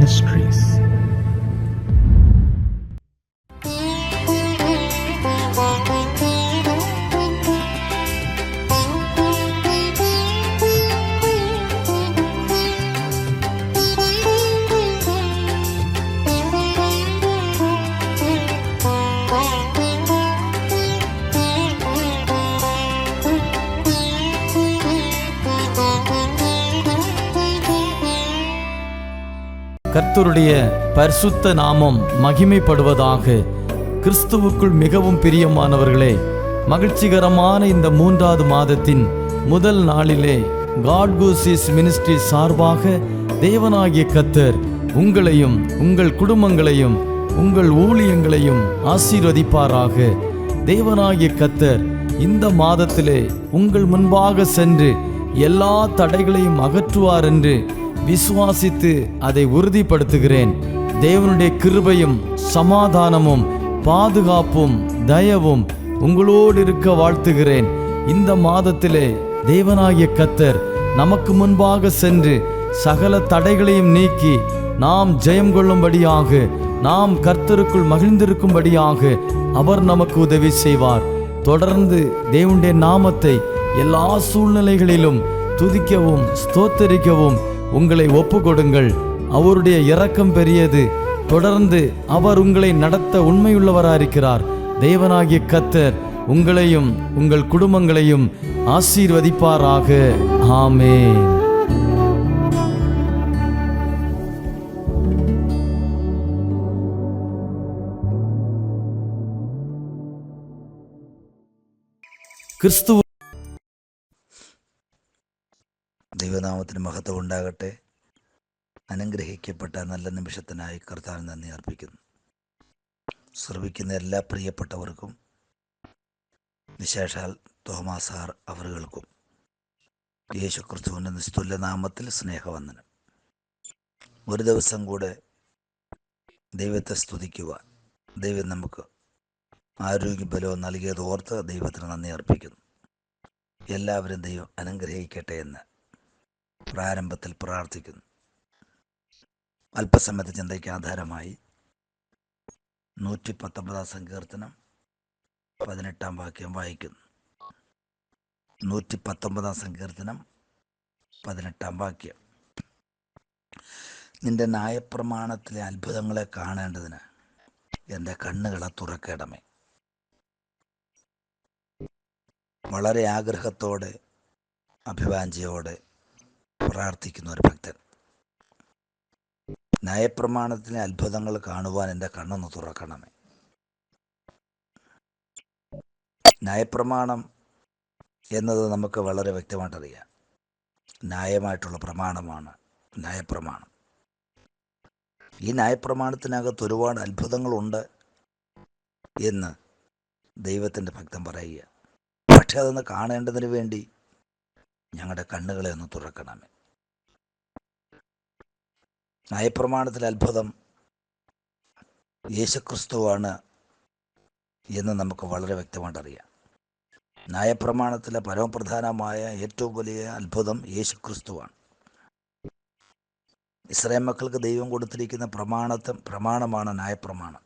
Ministries. கர்த்தருடைய பரிசுத்த நாமம் மகிமைப்படுவதாக. கிறிஸ்துவுக்குள் மிகவும் பிரியமானவர்களே, மகிழ்ச்சிகரமான இந்த 3வது மாதத்தின் முதல் நாளிலே காட் கூசிஸ் மினிஸ்ட்ரி சார்பாக தேவனாகிய கர்த்தர் உங்களையும் உங்கள் குடும்பங்களையும் உங்கள் ஊழியங்களையும் ஆசீர்வதிப்பாராக. தேவனாகிய கர்த்தர் இந்த மாதத்திலே உங்கள் முன்பாக சென்று எல்லா தடைகளையும் அகற்றுவார் என்று விசுவாசித்து அதை உறுதிப்படுத்துகிறேன். தேவனுடைய கிருபையும் சமாதானமும் பாதுகாப்பும் தயவும் உங்களோடு இருக்க வாழ்த்துகிறேன். இந்த மாதத்திலே தேவனாகிய கர்த்தர் நமக்கு முன்பாக சென்று சகல தடைகளையும் நீக்கி நாம் ஜெயம் கொள்ளும்படியாக, நாம் கர்த்தருக்குள் மகிழ்ந்திருக்கும்படியாக அவர் நமக்கு உதவி செய்வார். தொடர்ந்து தேவனுடைய நாமத்தை எல்லா சூழ்நிலைகளிலும் துதிக்கவும் ஸ்தோத்தரிக்கவும் உங்களை ஒப்பு கொடுங்கள். அவருடைய இரக்கம் பெரியது. தொடர்ந்து அவர் உங்களை நடத்த உண்மையுள்ளவராயிருக்கிறார். தேவனாகிய கர்த்தர் உங்களையும் உங்கள் குடும்பங்களையும் ஆசீர்வதிப்பாராக. ஆமென். ക്രിസ്തു ദൈവനാമത്തിന് മഹത്വം ഉണ്ടാകട്ടെ. അനുഗ്രഹിക്കപ്പെട്ട നല്ല നിമിഷത്തിനായി കർത്താവിന് നന്ദി അർപ്പിക്കുന്നു. ശ്രവിക്കുന്ന എല്ലാ പ്രിയപ്പെട്ടവർക്കും, വിശേഷാൽ തോമസ് സാർ അവറുകൾക്കും യേശു ക്രിസ്തുവിൻ്റെ നിസ്തുല്യ നാമത്തിൽ സ്നേഹവന്ദനം. ഒരു ദിവസം കൂടെ ദൈവത്തെ സ്തുതിക്കുവാൻ ദൈവം നമുക്ക് ആരോഗ്യബലവും നൽകിയത് ഓർത്ത് ദൈവത്തിന് നന്ദി അർപ്പിക്കുന്നു. എല്ലാവരും ദൈവം അനുഗ്രഹിക്കട്ടെ എന്ന് പ്രാരംഭത്തിൽ പ്രാർത്ഥിക്കുന്നു. അല്പസമയത്തെ ചിന്തയ്ക്ക് ആധാരമായി 119 സങ്കീർത്തനം 18 വാക്യം വായിക്കുന്നു. 119 സങ്കീർത്തനം 18 വാക്യം. നിന്റെ ന്യായപ്രമാണത്തിലെ അത്ഭുതങ്ങളെ കാണേണ്ടതിന് എൻ്റെ കണ്ണുകളെ തുറക്കേണമേ. വളരെ ആഗ്രഹത്തോടെ അഭിവാഞ്ചയോടെ പ്രാർത്ഥിക്കുന്ന ഒരു ഭക്തൻ, ന്യായപ്രമാണത്തിലെ അത്ഭുതങ്ങൾ കാണുവാൻ എൻ്റെ കണ്ണൊന്ന് തുറക്കണമേ. ന്യായപ്രമാണം എന്നത് നമുക്ക് വളരെ വ്യക്തമായിട്ടറിയാം. ന്യായമായിട്ടുള്ള പ്രമാണമാണ് ന്യായപ്രമാണം. ഈ ന്യായപ്രമാണത്തിനകത്ത് ഒരുപാട് അത്ഭുതങ്ങളുണ്ട് എന്ന് ദൈവത്തിൻ്റെ ഭക്തൻ പറയുക. പക്ഷെ അതൊന്ന് കാണേണ്ടതിന് വേണ്ടി ഞങ്ങളുടെ കണ്ണുകളെ ഒന്ന് തുറക്കണമേ. ന്യായപ്രമാണത്തിലെ അത്ഭുതം യേശുക്രിസ്തുവാണ് എന്ന് നമുക്ക് വളരെ വ്യക്തമായിട്ടറിയാം. ന്യായപ്രമാണത്തിലെ പരമപ്രധാനമായ ഏറ്റവും വലിയ അത്ഭുതം യേശുക്രിസ്തുവാണ്. ഇസ്രായേൽ മക്കൾക്ക് ദൈവം കൊടുത്തിരിക്കുന്ന പ്രമാണമാണ് ന്യായപ്രമാണം.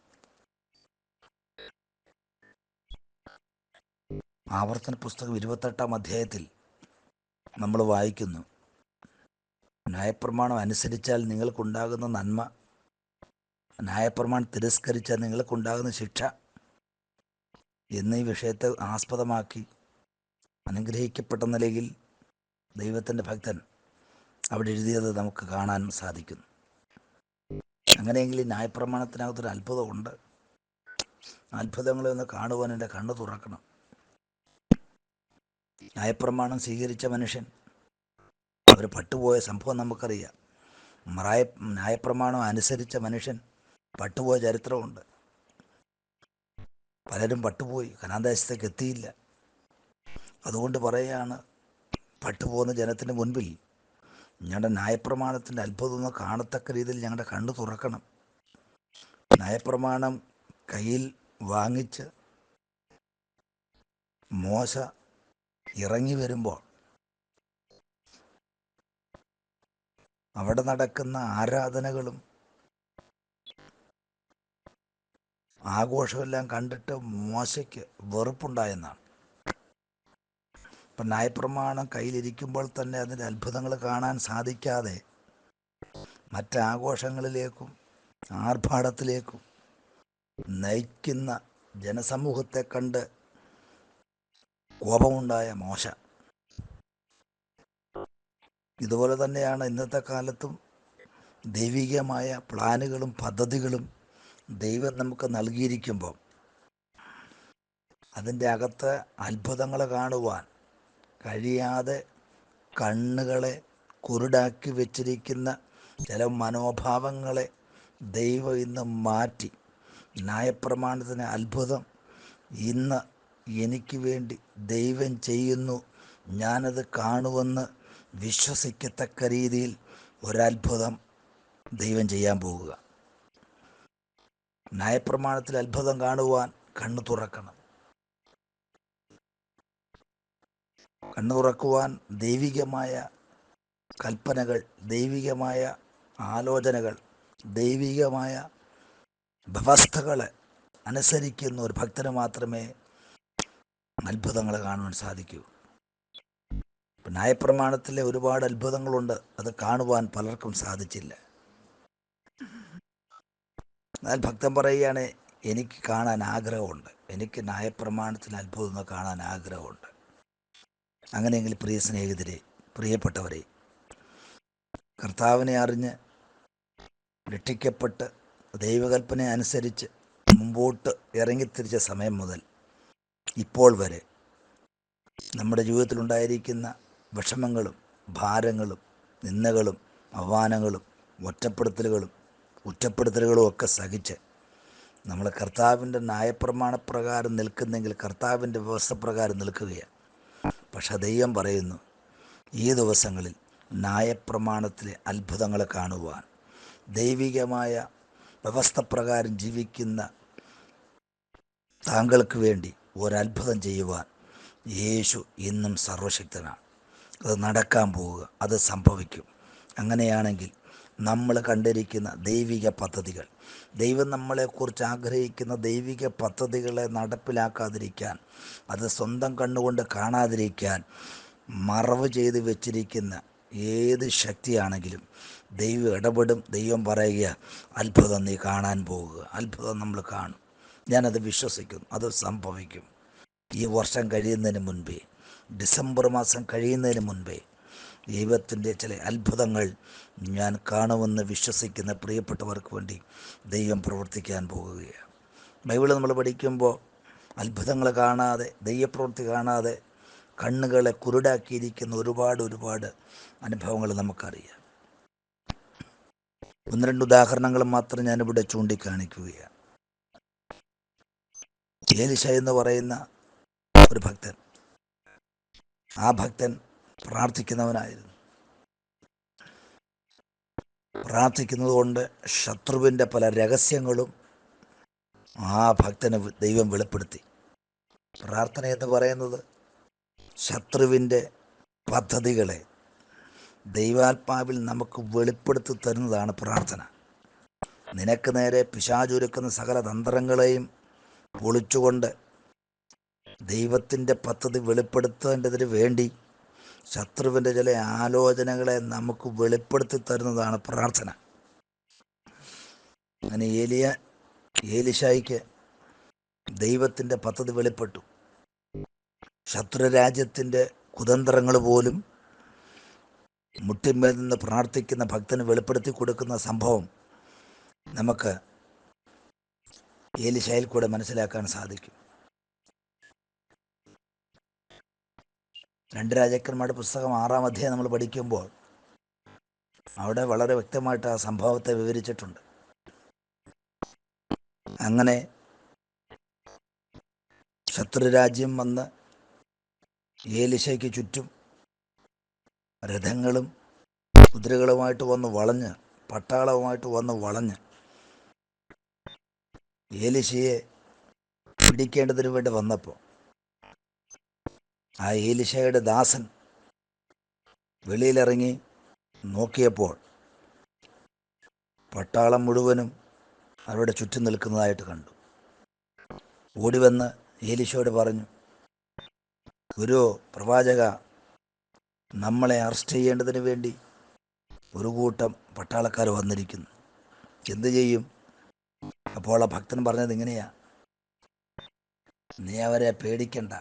ആവർത്തന പുസ്തകം 28 അധ്യായത്തിൽ നമ്മൾ വായിക്കുന്നു, ന്യായപ്രമാണം അനുസരിച്ചാൽ നിങ്ങൾക്കുണ്ടാകുന്ന നന്മ, ന്യായപ്രമാണം തിരസ്കരിച്ചാൽ നിങ്ങൾക്കുണ്ടാകുന്ന ശിക്ഷ എന്നീ വിഷയത്തെ ആസ്പദമാക്കി അനുഗ്രഹിക്കപ്പെട്ട നിലയിൽ ദൈവത്തിൻ്റെ ഭക്തൻ അവിടെ എഴുതിയത് നമുക്ക് കാണാൻ സാധിക്കുന്നു. അങ്ങനെയെങ്കിൽ ഈ ന്യായപ്രമാണത്തിനകത്തൊരു അത്ഭുതമുണ്ട്. അത്ഭുതങ്ങളെ ഒന്ന് കാണുവാൻ എൻ്റെ കണ്ണ് തുറക്കണം. ന്യായപ്രമാണം സ്വീകരിച്ച മനുഷ്യൻ അവർ പട്ടുപോയ സംഭവം നമുക്കറിയാം. ന്യായപ്രമാണം അനുസരിച്ച മനുഷ്യൻ പട്ടുപോയ ചരിത്രമുണ്ട്. പലരും പട്ടുപോയി, കനാൻദേശത്തേക്ക് എത്തിയില്ല. അതുകൊണ്ട് പറയുകയാണ്, പട്ടുപോകുന്ന ജനത്തിന് മുൻപിൽ ഞങ്ങളുടെ ന്യായപ്രമാണത്തിൻ്റെ അത്ഭുതമൊന്നും കാണത്തക്ക രീതിയിൽ ഞങ്ങളുടെ കണ്ണ് തുറക്കണം. ന്യായപ്രമാണം കയ്യിൽ വാങ്ങിച്ച് മോശ ഇറങ്ങി വരുമ്പോൾ അവിടെ നടക്കുന്ന ആരാധനകളും ആഘോഷമെല്ലാം കണ്ടിട്ട് മോശയ്ക്ക് വെറുപ്പുണ്ടായെന്നാണ്. ഇപ്പം ന്യായപ്രമാണം കയ്യിലിരിക്കുമ്പോൾ തന്നെ അതിൻ്റെ അത്ഭുതങ്ങൾ കാണാൻ സാധിക്കാതെ മറ്റാഘോഷങ്ങളിലേക്കും ആർഭാടത്തിലേക്കും നയിക്കുന്ന ജനസമൂഹത്തെ കണ്ട് കോപമുണ്ടായ മോശ. ഇതുപോലെ തന്നെയാണ് ഇന്നത്തെ കാലത്തും ദൈവികമായ പ്ലാനുകളും പദ്ധതികളും ദൈവം നമുക്ക് നൽകിയിരിക്കുമ്പോൾ അതിൻ്റെ അകത്ത് അത്ഭുതങ്ങൾ കാണുവാൻ കഴിയാതെ കണ്ണുകളെ കുരുടാക്കി വച്ചിരിക്കുന്ന ചില മനോഭാവങ്ങളെ ദൈവം ഇന്ന് മാറ്റി ന്യായപ്രമാണത്തിന് അത്ഭുതം ഇന്ന് എനിക്ക് വേണ്ടി ദൈവം ചെയ്യുന്നു, ഞാനത് കാണുമെന്ന് വിശ്വസിക്കത്തക്ക രീതിയിൽ ഒരത്ഭുതം ദൈവം ചെയ്യാൻ പോകുക. ന്യായപ്രമാണത്തിൽ അത്ഭുതം കാണുവാൻ കണ്ണു തുറക്കണം. കണ്ണു തുറക്കുവാൻ ദൈവികമായ കൽപ്പനകൾ, ദൈവികമായ ആലോചനകൾ, ദൈവികമായ വ്യവസ്ഥകൾ അനുസരിക്കുന്ന ഒരു ഭക്തന് മാത്രമേ അത്ഭുതങ്ങൾ കാണുവാൻ സാധിക്കൂ. ന്യായപ്രമാണത്തിലെ ഒരുപാട് അത്ഭുതങ്ങളുണ്ട്, അത് കാണുവാൻ പലർക്കും സാധിച്ചില്ല. എന്നാൽ ഭക്തൻ പറയുകയാണ്, എനിക്ക് കാണാൻ ആഗ്രഹമുണ്ട്, എനിക്ക് ന്യായപ്രമാണത്തിൽ അത്ഭുതങ്ങൾ കാണാൻ ആഗ്രഹമുണ്ട്. അങ്ങനെയെങ്കിൽ പ്രിയ സ്നേഹിതരെ, പ്രിയപ്പെട്ടവരെ, കർത്താവിനെ അറിഞ്ഞ് രക്ഷിക്കപ്പെട്ട് ദൈവകൽപ്പന അനുസരിച്ച് മുമ്പോട്ട് ഇറങ്ങിത്തിരിച്ച സമയം മുതൽ ഇപ്പോൾ വരെ നമ്മുടെ ജീവിതത്തിലുണ്ടായിരിക്കുന്ന വിഷമങ്ങളും ഭാരങ്ങളും നിന്ദകളും അവമാനങ്ങളും കുറ്റപ്പെടുത്തലുകളും ഒക്കെ സഹിച്ച് നമ്മൾ കർത്താവിൻ്റെ ന്യായപ്രമാണപ്രകാരം നിൽക്കുന്നെങ്കിൽ, കർത്താവിൻ്റെ വ്യവസ്ഥ പ്രകാരം നിൽക്കുകയാണ്. പക്ഷെ ദൈവം പറയുന്നു, ഈ ദിവസങ്ങളിൽ ന്യായപ്രമാണത്തിലെ അത്ഭുതങ്ങളെ കാണുവാൻ, ദൈവികമായ വ്യവസ്ഥ പ്രകാരം ജീവിക്കുന്ന താങ്കൾക്ക് വേണ്ടി ഒരത്ഭുതം ചെയ്യുവാൻ യേശു ഇന്നും സർവശക്തനാണ്. അത് നടക്കാൻ പോവുക, അത് സംഭവിക്കും. അങ്ങനെയാണെങ്കിൽ നമ്മൾ കണ്ടിരിക്കുന്ന ദൈവിക പദ്ധതികൾ, ദൈവം നമ്മളെക്കുറിച്ച് ആഗ്രഹിക്കുന്ന ദൈവിക പദ്ധതികളെ നടപ്പിലാക്കാതിരിക്കാൻ, അത് സ്വന്തം കണ്ണുകൊണ്ട് കാണാതിരിക്കാൻ മറവ് ചെയ്ത് വെച്ചിരിക്കുന്ന ഏത് ശക്തിയാണെങ്കിലും ദൈവം ഇടപെടും. ദൈവം പറയുക, അത്ഭുതം നീ കാണാൻ പോവുക, അത്ഭുതം നമ്മൾ കാണും. ഞാനത് വിശ്വസിക്കുന്നു, അത് സംഭവിക്കും. ഈ വർഷം കഴിയുന്നതിന് മുൻപേ, ഡിസംബർ മാസം കഴിയുന്നതിന് മുൻപേ ദൈവത്തിൻ്റെ ചില അത്ഭുതങ്ങൾ ഞാൻ കാണുമെന്ന് വിശ്വസിക്കുന്ന പ്രിയപ്പെട്ടവർക്ക് വേണ്ടി ദൈവം പ്രവർത്തിക്കാൻ പോകുകയാണ്. ബൈബിൾ നമ്മൾ പഠിക്കുമ്പോൾ അത്ഭുതങ്ങൾ കാണാതെ, ദൈവപ്രവൃത്തി കാണാതെ കണ്ണുകളെ കുരുടാക്കിയിരിക്കുന്ന ഒരുപാട് അനുഭവങ്ങൾ നമുക്കറിയാം. ഒന്ന് രണ്ട് ഉദാഹരണങ്ങൾ മാത്രം ഞാനിവിടെ ചൂണ്ടിക്കാണിക്കുകയാണ്. ഏലിശ എന്ന് പറയുന്ന ഒരു ഭക്തൻ, ആ ഭക്തൻ പ്രാർത്ഥിക്കുന്നവനായിരുന്നു. പ്രാർത്ഥിക്കുന്നത് കൊണ്ട് ശത്രുവിൻ്റെ പല രഹസ്യങ്ങളും ആ ഭക്തന് ദൈവം വെളിപ്പെടുത്തി. പ്രാർത്ഥന എന്ന് പറയുന്നത് ശത്രുവിൻ്റെ പദ്ധതികളെ ദൈവാത്മാവിൽ നമുക്ക് വെളിപ്പെടുത്തി തരുന്നതാണ് പ്രാർത്ഥന. നിനക്ക് നേരെ പിശാചൊരുക്കുന്ന സകല തന്ത്രങ്ങളെയും പൊളിച്ചുകൊണ്ട് ദൈവത്തിൻ്റെ പദ്ധതി വെളിപ്പെടുത്തേണ്ടതിന് വേണ്ടി ശത്രുവിൻ്റെ ചില ആലോചനകളെ നമുക്ക് വെളിപ്പെടുത്തി തരുന്നതാണ് പ്രാർത്ഥന. അങ്ങനെ ഏലിശായിക്ക് ദൈവത്തിൻ്റെ പദ്ധതി വെളിപ്പെട്ടു. ശത്രുരാജ്യത്തിൻ്റെ കുതന്ത്രങ്ങൾ പോലും മുട്ടിന്മേൽ നിന്ന് പ്രാർത്ഥിക്കുന്ന ഭക്തന് വെളിപ്പെടുത്തി കൊടുക്കുന്ന സംഭവം നമുക്ക് ഏലിശായിൽ കൂടെ മനസ്സിലാക്കാൻ സാധിക്കും. 2 രാജാക്കന്മാരുടെ പുസ്തകം 6-ാം അധ്യായം നമ്മൾ പഠിക്കുമ്പോൾ അവിടെ വളരെ വ്യക്തമായിട്ട് ആ സംഭവത്തെ വിവരിച്ചിട്ടുണ്ട്. അങ്ങനെ ശത്രുരാജ്യം വന്ന് ഏലിശയ്ക്ക് ചുറ്റും രഥങ്ങളും കുതിരകളുമായിട്ട് വന്ന് വളഞ്ഞ്, പട്ടാളവുമായിട്ട് വന്ന് വളഞ്ഞ് ഏലിശയെ പിടിക്കേണ്ടതിന് വേണ്ടി വന്നപ്പോൾ ആ ഏലിശയുടെ ദാസൻ വെളിയിലിറങ്ങി നോക്കിയപ്പോൾ പട്ടാളം മുഴുവനും അവരുടെ ചുറ്റും നിൽക്കുന്നതായിട്ട് കണ്ടു. ഓടിവന്ന് ഏലീശയോട് പറഞ്ഞു, ഗുരു, പ്രവാചക, നമ്മളെ അറസ്റ്റ് ചെയ്യേണ്ടതിന് വേണ്ടി ഒരു കൂട്ടം പട്ടാളക്കാർ വന്നിരിക്കുന്നു, എന്തു ചെയ്യും? അപ്പോൾ ആ ഭക്തൻ പറഞ്ഞത് ഇങ്ങനെയാ, നീ അവരെ പേടിക്കണ്ട,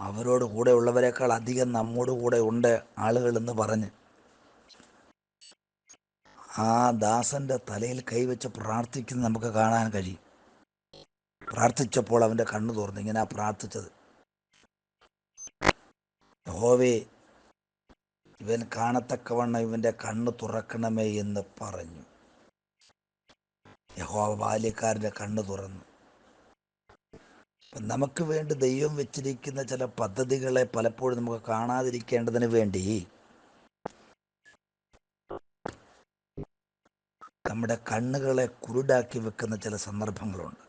അവരോട് കൂടെ ഉള്ളവരെക്കാൾ അധികം നമ്മോട് കൂടെ ഉണ്ട് ആളുകൾ എന്ന് പറഞ്ഞ് ആ ദാസന്റെ തലയിൽ കൈവച്ച് പ്രാർത്ഥിക്കുന്നത് നമുക്ക് കാണാൻ കഴിയും. പ്രാർത്ഥിച്ചപ്പോൾ അവൻ്റെ കണ്ണു തുറന്നു. ഇങ്ങനെ പ്രാർത്ഥിച്ചത്, യഹോവേ, ഇവൻ കാണത്തക്കവണ്ണം ഇവൻ്റെ കണ്ണ് തുറക്കണമേ എന്ന് പറഞ്ഞു. യഹോവ ബാല്യക്കാരൻ്റെ കണ്ണ് തുറന്നു. നമുക്ക് വേണ്ടി ദൈവം വെച്ചിരിക്കുന്ന ചില പദ്ധതികളെ പലപ്പോഴും നമുക്ക് കാണാതിരിക്കേണ്ടതിന് വേണ്ടി നമ്മുടെ കണ്ണുകളെ കുരുടാക്കി വെക്കുന്ന ചില സന്ദർഭങ്ങളുണ്ട്.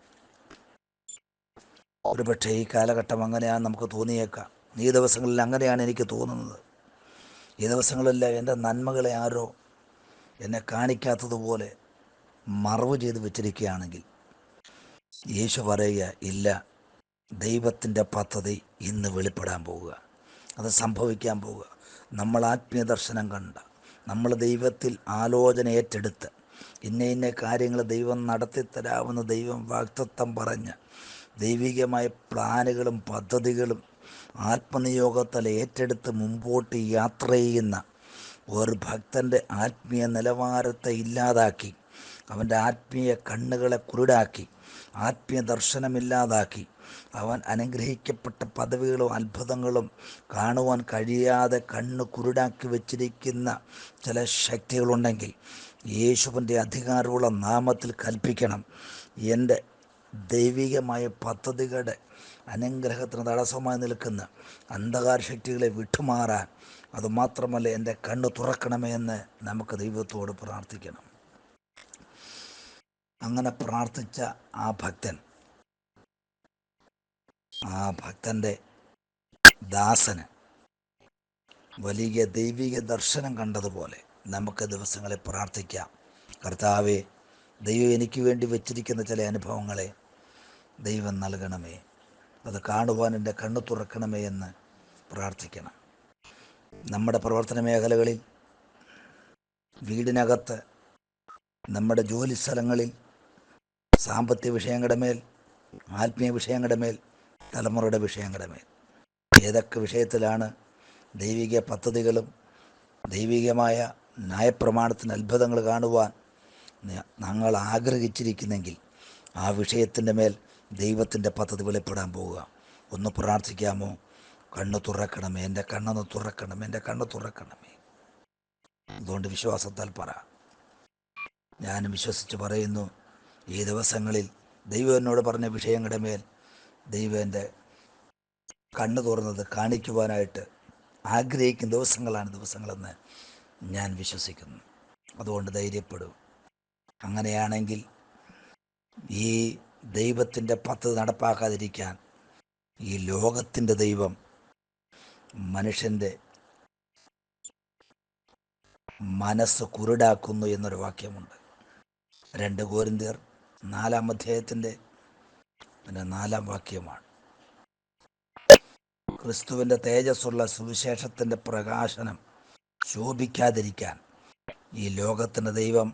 ഒരുപക്ഷെ ഈ കാലഘട്ടം അങ്ങനെയാണ് നമുക്ക് തോന്നിയേക്കാം. ഈ ദിവസങ്ങളിൽ അങ്ങനെയാണ് എനിക്ക് തോന്നുന്നത്. ഈ ദിവസങ്ങളെല്ലാം എൻ്റെ നന്മകളെ ആരോ എന്നെ കാണിക്കാത്തതുപോലെ മറവ് ചെയ്ത് വെച്ചിരിക്കുകയാണെങ്കിൽ യേശു പറയുക, ഇല്ല, ദൈവത്തിൻ്റെ പദ്ധതി ഇന്ന് വെളിപ്പെടാൻ പോവുക, അത് സംഭവിക്കാൻ പോവുക. നമ്മൾ ആത്മീയ ദർശനം കണ്ട, നമ്മൾ ദൈവത്തിൽ ആലോചന ഏറ്റെടുത്ത് ഇന്ന ഇന്ന കാര്യങ്ങൾ ദൈവം നടത്തിത്തരാമെന്ന് ദൈവം വാഗ്ദത്തം പറഞ്ഞ് ദൈവികമായ പ്ലാനുകളും പദ്ധതികളും ആത്മനിയോഗത്താൽ ഏറ്റെടുത്ത് മുമ്പോട്ട് യാത്ര ചെയ്യുന്ന ഒരു ഭക്തൻ്റെ ആത്മീയ നിലവാരത്തെ ഇല്ലാതാക്കി, അവൻ്റെ ആത്മീയ കണ്ണുകളെ കുരുടാക്കി, ആത്മീയ ദർശനമില്ലാതാക്കി, അവൻ അനുഗ്രഹിക്കപ്പെട്ട പദവികളും അത്ഭുതങ്ങളും കാണുവാൻ കഴിയാതെ കണ്ണ് കുരുടാക്കി വച്ചിരിക്കുന്ന ചില ശക്തികളുണ്ടെങ്കിൽ യേശുവിൻ്റെ അധികാരമുള്ള നാമത്തിൽ കൽപ്പിക്കണം, എൻ്റെ ദൈവികമായ പദ്ധതികളുടെ അനുഗ്രഹത്തിന് തടസ്സമായി നിൽക്കുന്ന അന്ധകാര ശക്തികളെ വിട്ടുമാറാൻ, അതുമാത്രമല്ല എൻ്റെ കണ്ണ് തുറക്കണമേ എന്ന് നമുക്ക് ദൈവത്തോട് പ്രാർത്ഥിക്കണം. അങ്ങനെ പ്രാർത്ഥിച്ച ആ ഭക്തൻ്റെ ദാസന് വലിയ ദൈവിക ദർശനം കണ്ടതുപോലെ നമുക്ക് ദിവസങ്ങളിൽ പ്രാർത്ഥിക്കാം. കർത്താവേ, ദൈവം എനിക്ക് വേണ്ടി വെച്ചിരിക്കുന്ന ചില അനുഭവങ്ങളെ ദൈവം നൽകണമേ, അത് കാണുവാൻ എൻ്റെ കണ്ണ് തുറക്കണമേ എന്ന് പ്രാർത്ഥിക്കണം. നമ്മുടെ പ്രവർത്തന മേഖലകളിൽ, വീടിനകത്ത്, നമ്മുടെ ജോലി സ്ഥലങ്ങളിൽ, സാമ്പത്തിക വിഷയങ്ങളുടെ മേൽ, ആത്മീയ വിഷയങ്ങളുടെ മേൽ, തലമുറയുടെ വിഷയങ്ങളുടെ മേൽ, ഏതൊക്കെ വിഷയത്തിലാണ് ദൈവിക പദ്ധതികളും ദൈവികമായ ന്യായപ്രമാണത്തിന് അത്ഭുതങ്ങൾ കാണുവാൻ ഞങ്ങൾ ആഗ്രഹിച്ചിരിക്കുന്നെങ്കിൽ ആ വിഷയത്തിൻ്റെ മേൽ ദൈവത്തിൻ്റെ പദ്ധതി വെളിപ്പെടാൻ പോവുക. ഒന്ന് പ്രാർത്ഥിക്കാമോ? കണ്ണ് തുറക്കണമേ, എൻ്റെ കണ്ണൊന്ന് തുറക്കണമേ, എൻ്റെ കണ്ണ് തുറക്കണമേ. അതുകൊണ്ട് വിശ്വാസത്താൽ പറ. ഞാനും വിശ്വസിച്ച് പറയുന്നു, ഈ ദിവസങ്ങളിൽ ദൈവം എന്നോട് പറഞ്ഞ വിഷയങ്ങളുടെ മേൽ ദൈവം എൻ്റെ കണ്ണ് തുറന്നത് കാണിക്കുവാനായിട്ട് ആഗ്രഹിക്കുന്ന ദിവസങ്ങളെന്ന് ഞാൻ വിശ്വസിക്കുന്നു. അതുകൊണ്ട് ധൈര്യപ്പെടൂ. അങ്ങനെയാണെങ്കിൽ ഈ ദൈവത്തിൻ്റെ പദ്ധതി നടപ്പാക്കാതിരിക്കാൻ ഈ ലോകത്തിൻ്റെ ദൈവം മനുഷ്യൻ്റെ മനസ്സ് കുരുടാക്കുന്നു എന്നൊരു വാക്യമുണ്ട്. 2 കൊരിന്ത്യർ 4-ാം അധ്യായത്തിൻ്റെ 4-ാം വാക്യമാണ്. ക്രിസ്തുവിൻ്റെ തേജസ്സുള്ള സുവിശേഷത്തിൻ്റെ പ്രകാശനം ശോഭിക്കാതിരിക്കാൻ ഈ ലോകത്തിൻ്റെ ദൈവം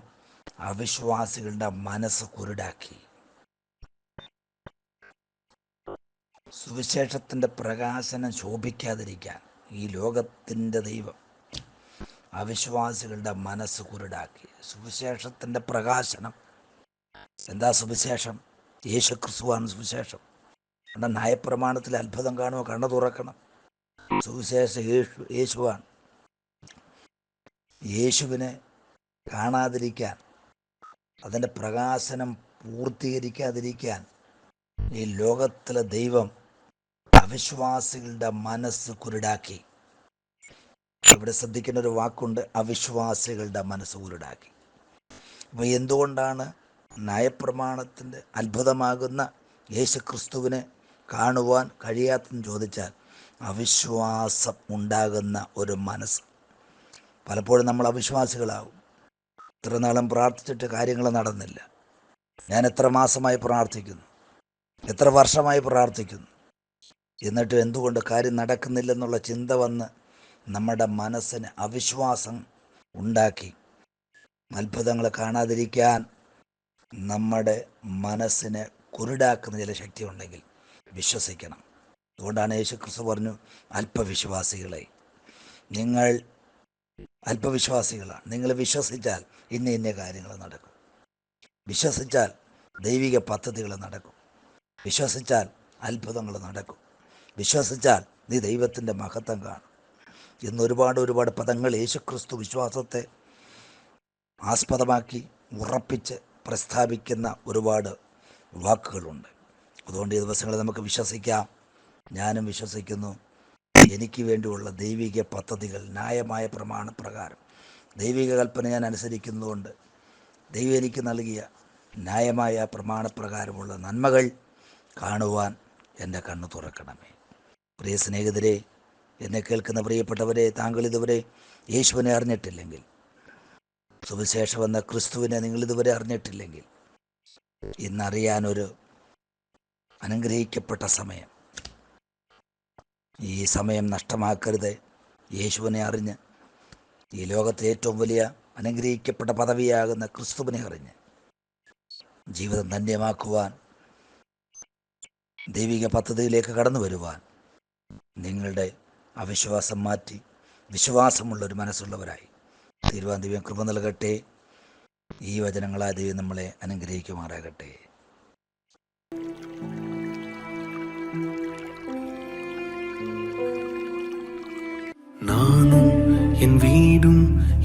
അവിശ്വാസികളുടെ മനസ്സ് കുരുടാക്കി. സുവിശേഷത്തിൻ്റെ പ്രകാശനം ശോഭിക്കാതിരിക്കാൻ ഈ ലോകത്തിൻ്റെ ദൈവം അവിശ്വാസികളുടെ മനസ്സ് കുരുടാക്കി. സുവിശേഷത്തിൻ്റെ പ്രകാശനം എന്താ? സുവിശേഷം യേശു ക്രിസ്തുവാണ് സുവിശേഷം. നമ്മുടെ ന്യായപ്രമാണത്തിൽ അത്ഭുതം കാണുമോ? കണ്ണു തുറക്കണം. സുവിശേഷം യേശുവാണ്. യേശുവിനെ കാണാതിരിക്കാൻ, അതിൻ്റെ പ്രകാശനം പൂർത്തീകരിക്കാതിരിക്കാൻ ഈ ലോകത്തിലെ ദൈവം അവിശ്വാസികളുടെ മനസ്സ് കുരുടാക്കി. ഇവിടെ ശ്രദ്ധിക്കുന്ന ഒരു വാക്കുണ്ട്, അവിശ്വാസികളുടെ മനസ്സ് കുരുടാക്കി. അപ്പോൾ എന്തുകൊണ്ടാണ് ന്യായപ്രമാണത്തിൻ്റെ അത്ഭുതമാകുന്ന യേശു ക്രിസ്തുവിനെ കാണുവാൻ കഴിയാത്തെന്ന് ചോദിച്ചാൽ, അവിശ്വാസം ഉണ്ടാകുന്ന ഒരു മനസ്സ്. പലപ്പോഴും നമ്മൾ അവിശ്വാസികളാവും. ഇത്ര നാളും പ്രാർത്ഥിച്ചിട്ട് കാര്യങ്ങൾ നടന്നില്ല. ഞാൻ എത്ര മാസമായി പ്രാർത്ഥിക്കുന്നു, എത്ര വർഷമായി പ്രാർത്ഥിക്കുന്നു, എന്നിട്ടും എന്തുകൊണ്ട് കാര്യം നടക്കുന്നില്ലെന്നുള്ള ചിന്ത വന്ന് നമ്മുടെ മനസ്സിന് അവിശ്വാസം ഉണ്ടാക്കി അത്ഭുതങ്ങൾ കാണാതിരിക്കാൻ നമ്മുടെ മനസ്സിനെ കുരുടാക്കുന്ന ചില ശക്തി ഉണ്ടെങ്കിൽ വിശ്വസിക്കണം. അതുകൊണ്ടാണ് യേശു ക്രിസ്തു പറഞ്ഞു, അല്പവിശ്വാസികളെ, നിങ്ങൾ അല്പവിശ്വാസികളാണ്. നിങ്ങൾ വിശ്വസിച്ചാൽ ഇന്ന കാര്യങ്ങൾ നടക്കും. വിശ്വസിച്ചാൽ ദൈവിക പദ്ധതികൾ നടക്കും. വിശ്വസിച്ചാൽ അത്ഭുതങ്ങൾ നടക്കും. വിശ്വസിച്ചാൽ നീ ദൈവത്തിൻ്റെ മഹത്വം കാണും എന്നൊരുപാട് പദങ്ങൾ യേശുക്രിസ്തു വിശ്വാസത്തെ ആസ്പദമാക്കി ഉറപ്പിച്ച് പ്രസ്താവിക്കുന്ന ഒരുപാട് വാക്കുകളുണ്ട്. അതുകൊണ്ട് ഈ ദിവസങ്ങളിൽ നമുക്ക് വിശ്വസിക്കാം. ഞാനും വിശ്വസിക്കുന്നു. എനിക്ക് വേണ്ടിയുള്ള ദൈവിക പദ്ധതികൾ ന്യായമായ പ്രമാണപ്രകാരം ദൈവിക കൽപ്പന ഞാൻ അനുസരിക്കുന്നതുകൊണ്ട് ദൈവം എനിക്ക് നൽകിയ ന്യായമായ പ്രമാണപ്രകാരമുള്ള നന്മകൾ കാണുവാൻ എൻ്റെ കണ്ണ് തുറക്കണമേ. പ്രിയ സ്നേഹിതരെ, എന്നെ കേൾക്കുന്ന പ്രിയപ്പെട്ടവരെ, താങ്കൾ ഇതുവരെ യേശുവിനെ അറിഞ്ഞിട്ടില്ലെങ്കിൽ, സുവിശേഷം എന്ന ക്രിസ്തുവിനെ നിങ്ങളിതുവരെ അറിഞ്ഞിട്ടില്ലെങ്കിൽ, ഇന്നറിയാനൊരു അനുഗ്രഹിക്കപ്പെട്ട സമയം. ഈ സമയം നഷ്ടമാക്കരുത്. യേശുവിനെ അറിഞ്ഞ് ഈ ലോകത്തെ ഏറ്റവും വലിയ അനുഗ്രഹിക്കപ്പെട്ട പദവിയാകുന്ന ക്രിസ്തുവിനെ അറിഞ്ഞ് ജീവിതം ധന്യമാക്കുവാൻ, ദൈവിക പദ്ധതിയിലേക്ക് കടന്നു വരുവാൻ നിങ്ങളുടെ അവിശ്വാസം മാറ്റി വിശ്വാസമുള്ളൊരു മനസ്സുള്ളവരായി തീരുവാൻ ദൈവം കൃപ നൽകട്ടെ. ഈ വചനങ്ങളായ ദൈവം നമ്മളെ അനുഗ്രഹിക്കുമാറാകട്ടെ. நானும் என் வீடும்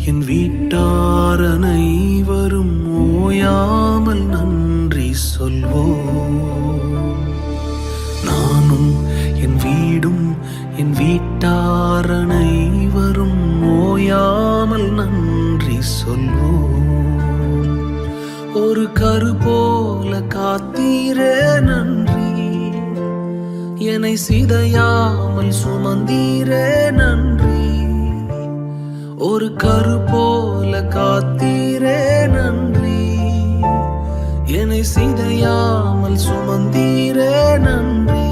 என் வீட்டார் அனைவரும் ஓயாமல் நன்றி சொல்வோம். நானும் என் வீடும் என் வீட்டார் அனைவரும் ஓயாமல் நன்றி சொல்வோம். ஒரு கரு போல காத்தீரே நன்றி, என்னை சிதையாமல் சுமந்தீரே நன்றி. ஒரு கரு போல காத்தீரே நன்றி, என்னை சிதையாமல் சுமந்தீரே நன்றி.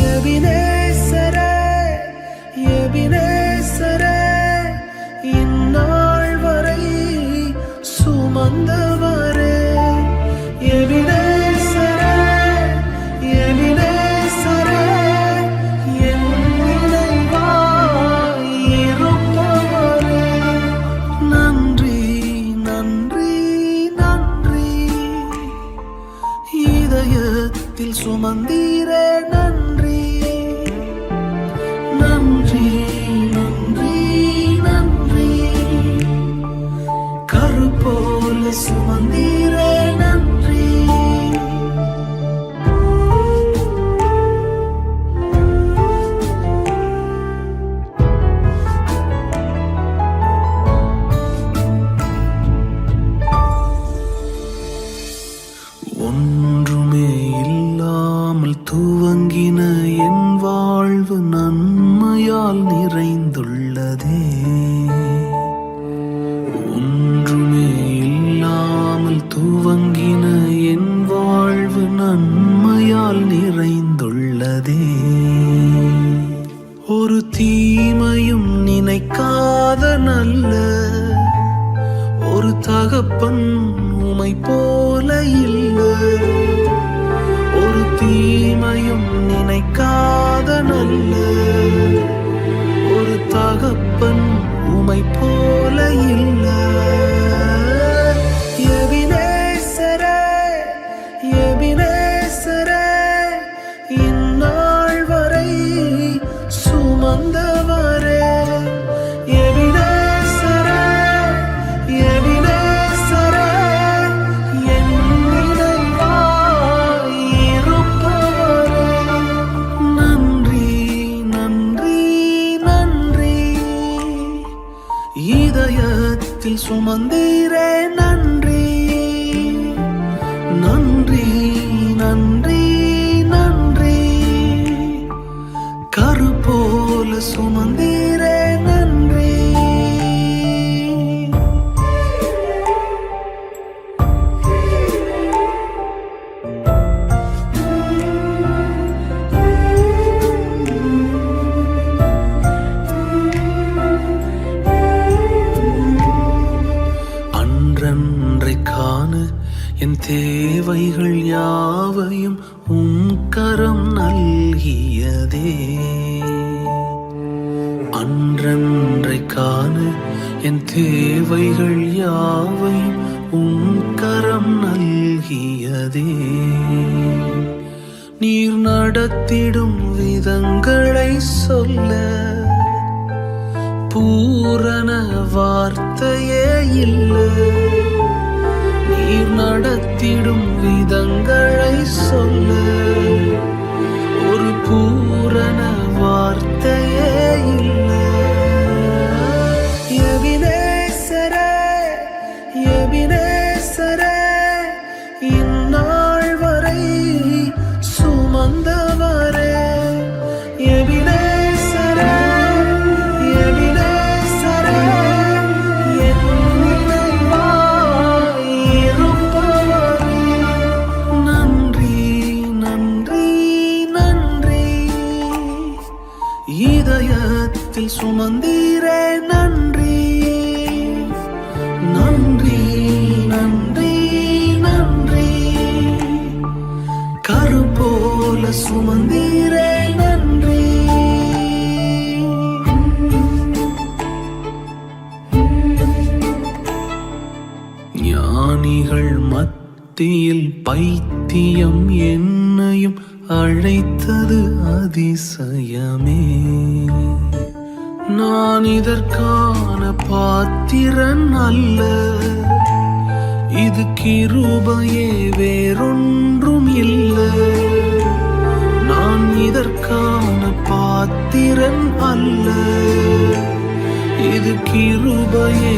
எபினேசரே, எபினேசரே, இந்நாள் வரை சுமந்தவரே. எபினேசரே, எபினேசரே, என் நினைவாய் இருப்பவரே. நன்றி, நன்றி, நன்றி. இதயத்தில் சுமந்தீரே நன்றி. நன்றி, நன்றி, நன்றி. கரு போல சுமந்தீரே நன்றி. ஒன்றுமே இல்லாமல் துவங்கின என் வாழ்வு நன்மையால் நிறைந்துள்ளதே. ஒன்றுமே இல்லாமல் துவங்கின என் வாழ்வு நன்மையால் நிறைந்துள்ளதே. ஒரு தீமையும் நினைக்காத நல்ல ஒரு தகப்பன் உமை போல இல்லை. ஒரு தீமையும் நினைக்காத நல்ல ஒரு தகப்பன் உமை போல இல்லை. எபினேசரே, எபினேசரே, இந்நாள் வரை சுமந்தவரே. எபினேசரே, எபினேசரே, என் நினைவாய் இருப்பவரே. நன்றி, நன்றி, நன்றி. இதயத்தில் சுமந்தீரே நன்றி. நன்றி, நன்றி, நன்றி. கரு போல சுமந்தீரே நன்றி. தேவைகள் யாவையும் உம் கரம் நல்கியதே. அன்றன்றை காண என் தேவைகள் யாவையும் உம் கரம் நல்கியதே. நீர் நடத்திடும் விதங்களை சொல்ல பூரண வார்த்தையே இல்லை. நீர் நடத்திடும் விதங்களை சொல்ல ஒரு பூரண வார்த்தையே இல்லை. எபினேசரே, எபினேசரே, இந்நாள் வரை சுமந்தவரே. எபினேசரே, எபினேசரே, என் நினைவாய் இருப்பவரே. நன்றி, நன்றி, நன்றி. இதயத்தில் சுமந்தீரே நன்றி. நன்றி, நன்றி, நன்றி. கரு போல சுமந்தீரே நன்றி. ஞானிகள் மத்தியில் பைத்தியம் என்னையும் அழைத்தது அதிசயமே. நான் இதற்கான பாத்திரன் அல்ல, இது கிருபையே வேறொன்றும் இல்லை. நான் இதற்கான பாத்திரன் அல்ல, இது கிருபையே